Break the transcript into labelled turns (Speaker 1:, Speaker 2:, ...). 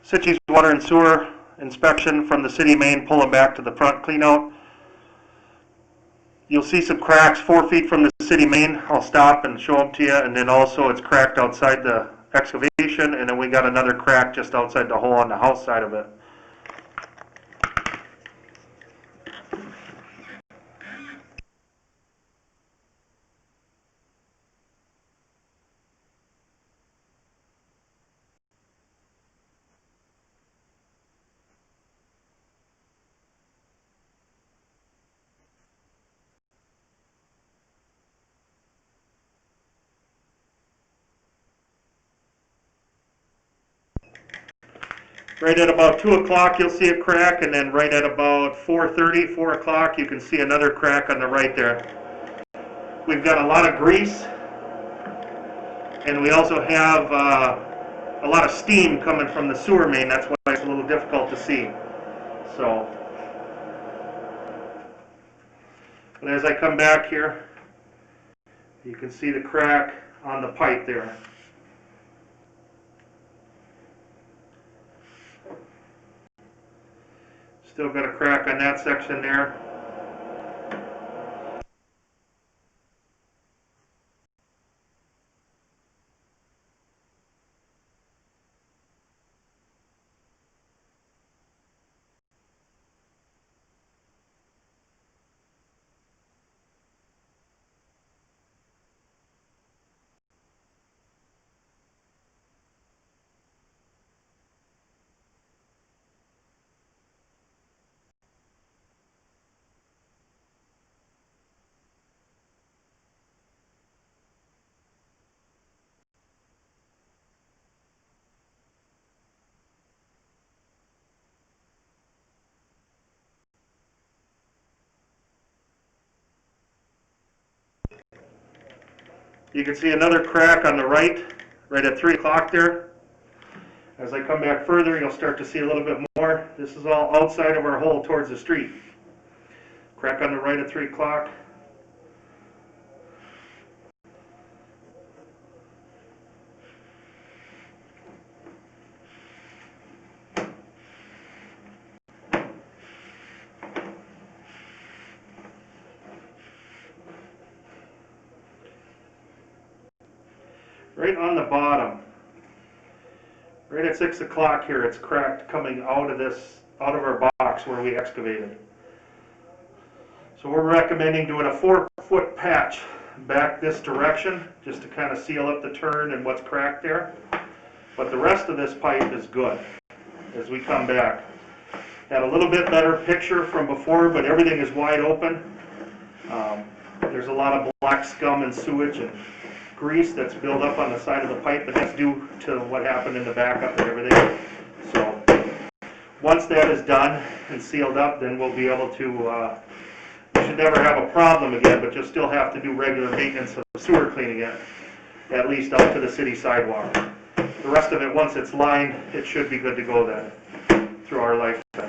Speaker 1: City's water and sewer inspection from the city main, pulling back to the front clean out. You'll see some cracks 4 feet from the city main. I'll stop and show them to you, and then also it's cracked outside the excavation, and then we got another crack just outside the hole on the house side of it. Right at about 2 o'clock you'll see a crack, and then right at about 4:30, 4 o'clock you can see another crack on the right there. We've got a lot of grease, and we also have a lot of steam coming from the sewer main. That's why it's a little difficult to see. So, but as I come back here, you can see the crack on the pipe there. Still got a crack on that section there. You can see another crack on the right at 3 o'clock there. As I come back further, you'll start to see a little bit more. This is all outside of our hole towards the street. Crack on the right at 3 o'clock. Right on the bottom, right at 6 o'clock here, it's cracked coming out of our box where we excavated. So we're recommending doing a 4-foot patch back this direction, just to kind of seal up the turn and what's cracked there. But the rest of this pipe is good as we come back. Had a little bit better picture from before, but everything is wide open. There's a lot of black scum and sewage and grease that's built up on the side of the pipe, but that's due to what happened in the backup and everything. So once that is done and sealed up, then we'll be able to, we should never have a problem again, but you'll still have to do regular maintenance of sewer cleaning it, at least out to the city sidewalk. The rest of it, once it's lined, it should be good to go then through our lifetime.